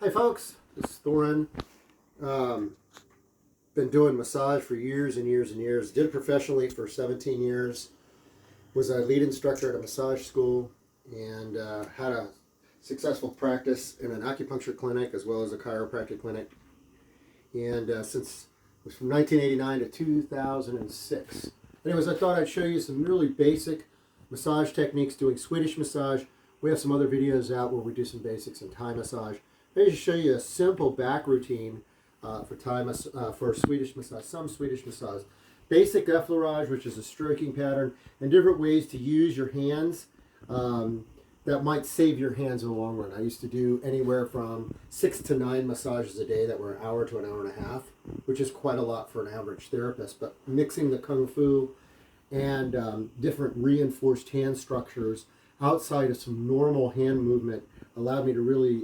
Hi folks, this is Thorin. Been doing massage for years and years and years. Did it professionally for 17 years. Was a lead instructor at a massage school and had a successful practice in an acupuncture clinic as well as a chiropractic clinic. And since it was from 1989 to 2006. Anyways, I thought I'd show you some really basic massage techniques doing Swedish massage. We have some other videos out where we do some basics in Thai massage. Maybe just show you a simple back routine for Swedish massage, some Swedish massage. Basic effleurage, which is a stroking pattern, and different ways to use your hands that might save your hands in the long run. I used to do anywhere from 6 to 9 massages a day that were an hour to an hour and a half, which is quite a lot for an average therapist. But mixing the Kung Fu and different reinforced hand structures outside of some normal hand movement allowed me to really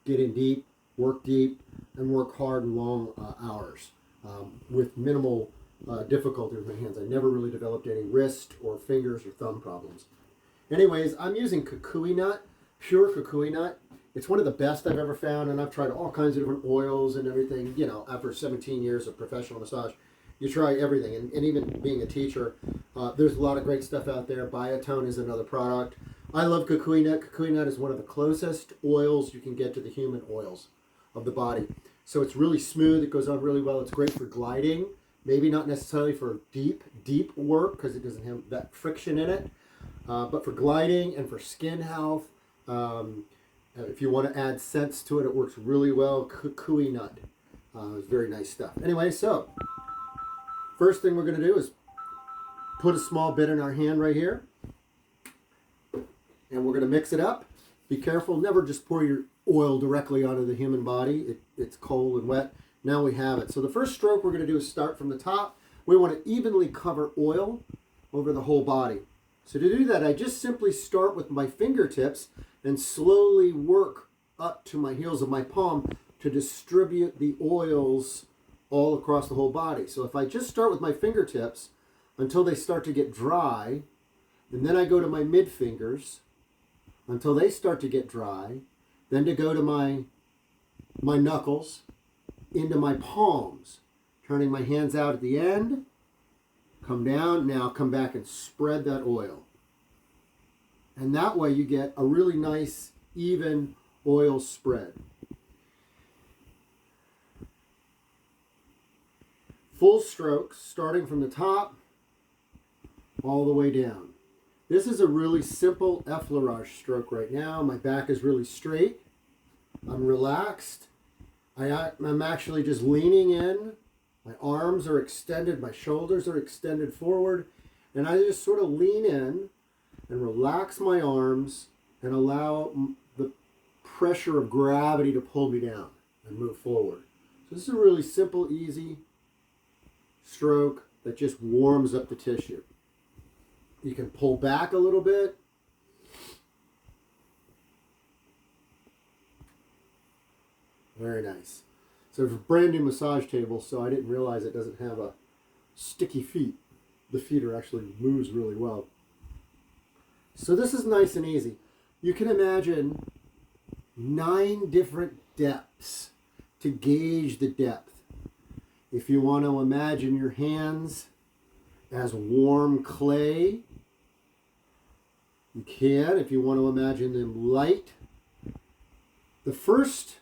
get in deep, and work hard and long hours with minimal difficulty with my hands. I never really developed any wrist or fingers or thumb problems. Anyways, I'm using kukui nut, pure kukui nut. It's one of the best I've ever found, and I've tried all kinds of different oils and everything. You know, after 17 years of professional massage, you try everything. And even being a teacher, there's a lot of great stuff out there. Biotone is another product. I love kukui nut. Kukui nut is one of the closest oils you can get to the human oils of the body. So it's really smooth. It goes on really well. It's great for gliding. Maybe not necessarily for deep work because it doesn't have that friction in it. But for gliding and for skin health, if you want to add scents to it, it works really well. Kukui nut is very nice stuff. Anyway, so first thing we're going to do is put a small bit in our hand right here. And we're going to mix it up. Be careful. Never just pour your oil directly onto the human body. It's cold and wet. Now we have it. So the first stroke we're going to do is start from the top. We want to evenly cover oil over the whole body. So to do that, I just simply start with my fingertips and slowly work up to my heels of my palm to distribute the oils all across the whole body. So if I just start with my fingertips until they start to get dry, and then I go to my mid fingers until they start to get dry, then to go to my knuckles, into my palms, turning my hands out at the end, come down, now come back and spread that oil. And that way you get a really nice, even oil spread. Full strokes, starting from the top, all the way down. This is a really simple effleurage stroke right now. My back is really straight. I'm relaxed. I'm actually just leaning in. My arms are extended. My shoulders are extended forward. And I just sort of lean in and relax my arms and allow the pressure of gravity to pull me down and move forward. So this is a really simple, easy stroke that just warms up the tissue. You can pull back a little bit. Very nice. So it's a brand new massage table, so I didn't realize it doesn't have a sticky feet. The feet are actually moves really well. So this is nice and easy. You can imagine 9 different depths to gauge the depth. If you want to imagine your hands as warm clay, you can. If you want to imagine them light, the first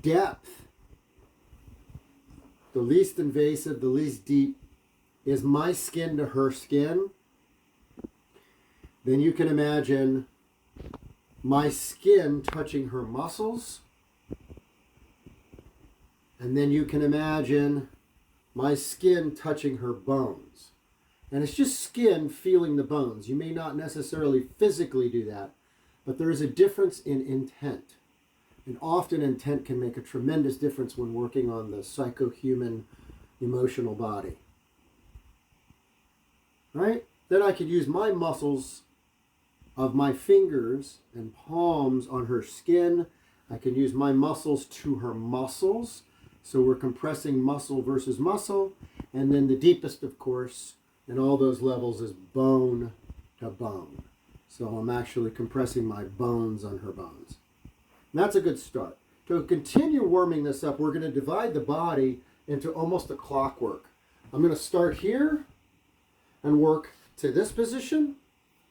depth, the least invasive, the least deep, is my skin to her skin. Then you can imagine my skin touching her muscles. And then you can imagine my skin touching her bones. And it's just skin feeling the bones. You may not necessarily physically do that, but there is a difference in intent. And often intent can make a tremendous difference when working on the psycho-human emotional body. Right? Then I could use my muscles of my fingers and palms on her skin. I can use my muscles to her muscles. So we're compressing muscle versus muscle. And then the deepest, of course, in all those levels is bone to bone. So I'm actually compressing my bones on her bones. And that's a good start. To continue warming this up, we're going to divide the body into almost a clockwork. I'm going to start here and work to this position,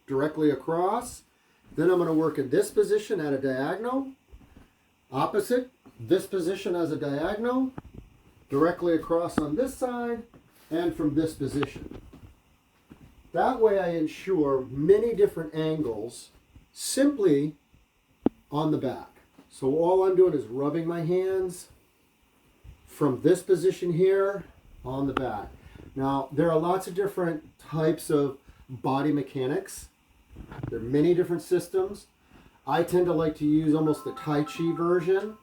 directly across. Then I'm going to work in this position at a diagonal, opposite, this position as a diagonal, directly across on this side, and from this position. That way I ensure many different angles simply on the back. So all I'm doing is rubbing my hands from this position here on the back. Now, there are lots of different types of body mechanics. There are many different systems. I tend to like to use almost the Tai Chi version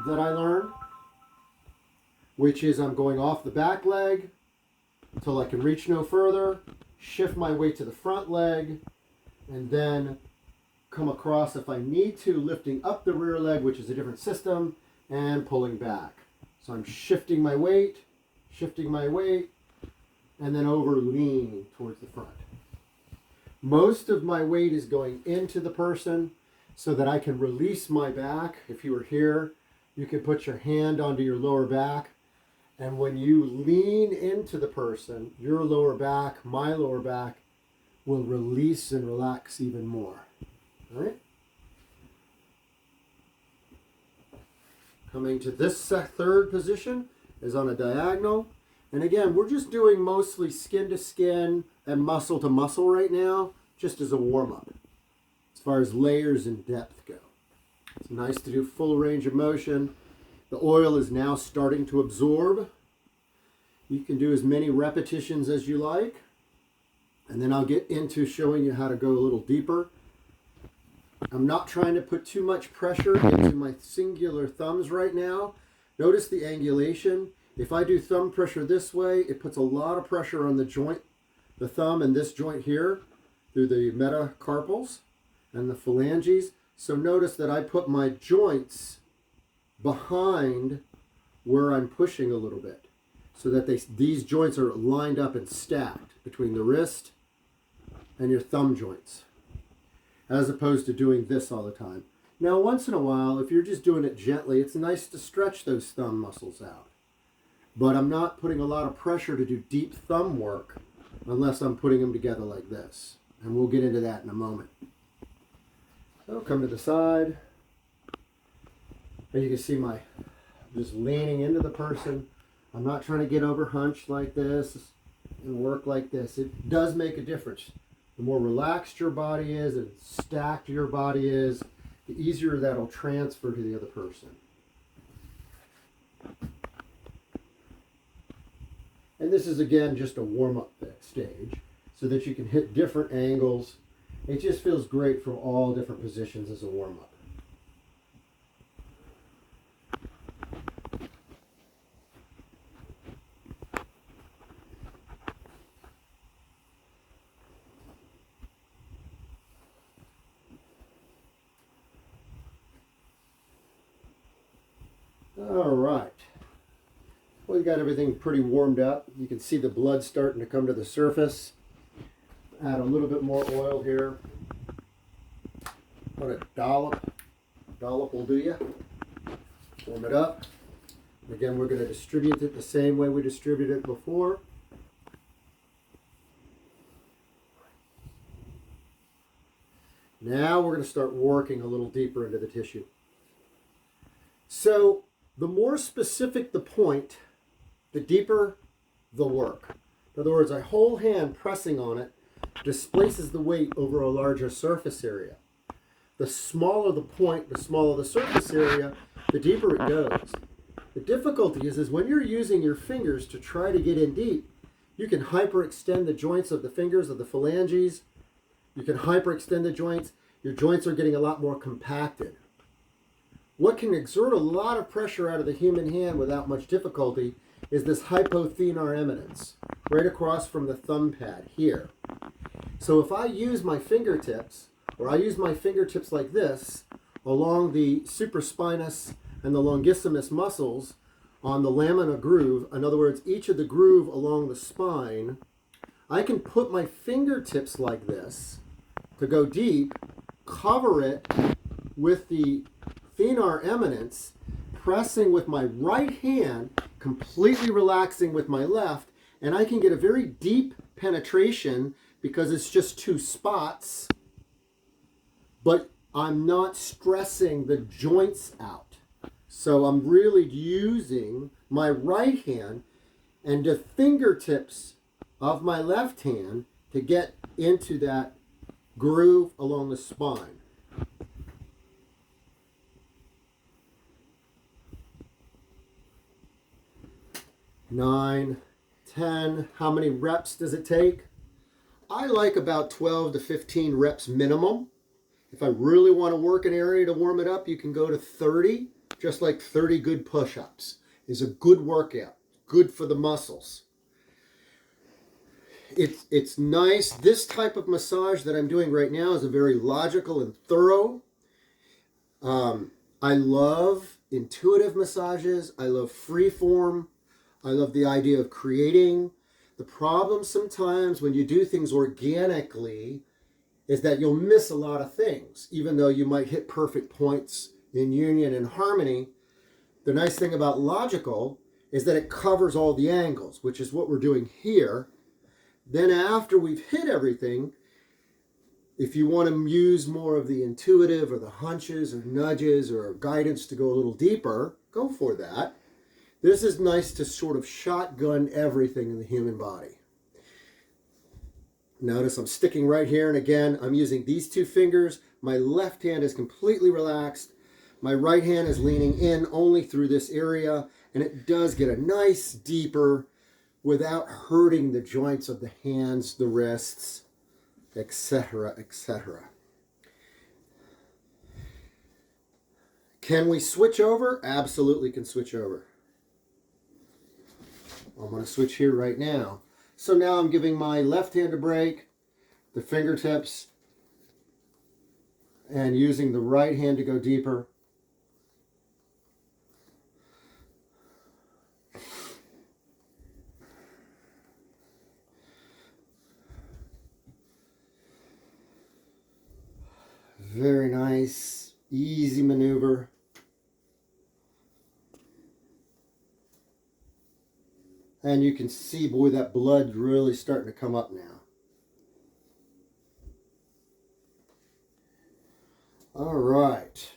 that I learned, which is I'm going off the back leg until I can reach no further, shift my weight to the front leg, and then come across if I need to, lifting up the rear leg, which is a different system, and pulling back. So I'm shifting my weight, and then over leaning towards the front. Most of my weight is going into the person so that I can release my back. If you were here, you can put your hand onto your lower back. And when you lean into the person, your lower back, my lower back, will release and relax even more. All right? Coming to this third position is on a diagonal. And again, we're just doing mostly skin to skin and muscle to muscle right now, just as a warm-up, as far as layers and depth go. It's nice to do full range of motion. The oil is now starting to absorb. You can do as many repetitions as you like. And then I'll get into showing you how to go a little deeper. I'm not trying to put too much pressure into my singular thumbs right now. Notice the angulation. If I do thumb pressure this way, it puts a lot of pressure on the joint, the thumb and this joint here, through the metacarpals and the phalanges. So notice that I put my joints behind where I'm pushing a little bit, so that these joints are lined up and stacked between the wrist and your thumb joints, as opposed to doing this all the time. Now, once in a while, if you're just doing it gently, it's nice to stretch those thumb muscles out. But I'm not putting a lot of pressure to do deep thumb work unless I'm putting them together like this. And we'll get into that in a moment. So come to the side. And you can see my just leaning into the person. I'm not trying to get over hunched like this and work like this. It does make a difference. The more relaxed your body is and stacked your body is, the easier that'll transfer to the other person. And this is, again, just a warm-up stage so that you can hit different angles. It just feels great from all different positions as a warm-up. All right. Well, we got everything pretty warmed up. You can see the blood starting to come to the surface. Add a little bit more oil here. What a dollop will do you. Warm it up. And again, we're going to distribute it the same way we distributed it before. Now we're going to start working a little deeper into the tissue. So the more specific the point, the deeper the work. In other words, a whole hand pressing on it displaces the weight over a larger surface area. The smaller the point, the smaller the surface area, the deeper it goes. The difficulty is when you're using your fingers to try to get in deep, you can hyperextend the joints of the fingers, of the phalanges. You can hyperextend the joints. Your joints are getting a lot more compacted. What can exert a lot of pressure out of the human hand without much difficulty is this hypothenar eminence, right across from the thumb pad here. So if I use my fingertips, or I use my fingertips like this, along the supraspinous and the longissimus muscles on the lamina groove, in other words, each of the groove along the spine, I can put my fingertips like this to go deep, cover it with the thenar eminence, pressing with my right hand, completely relaxing with my left, and I can get a very deep penetration because it's just two spots, but I'm not stressing the joints out. So I'm really using my right hand and the fingertips of my left hand to get into that groove along the spine. Nine, 10. How many reps does it take? I like about 12 to 15 reps minimum. If I really want to work an area to warm it up, you can go to 30. Just like 30 good push-ups is a good workout. Good for the muscles. It's nice. This type of massage that I'm doing right now is a very logical and thorough. I love intuitive massages. I love free form. I love the idea of creating. The problem sometimes when you do things organically is that you'll miss a lot of things, even though you might hit perfect points in union and harmony. The nice thing about logical is that it covers all the angles, which is what we're doing here. Then after we've hit everything, if you want to use more of the intuitive or the hunches or nudges or guidance to go a little deeper, go for that. This is nice to sort of shotgun everything in the human body. Notice I'm sticking right here, and again, I'm using these two fingers. My left hand is completely relaxed. My right hand is leaning in only through this area, and it does get a nice deeper without hurting the joints of the hands, the wrists, etc., etc. Can we switch over? Absolutely can switch over. I'm going to switch here right now. So now I'm giving my left hand a break, the fingertips, and using the right hand to go deeper. Very nice, easy maneuver. And you can see, boy, that blood really starting to come up now. All right.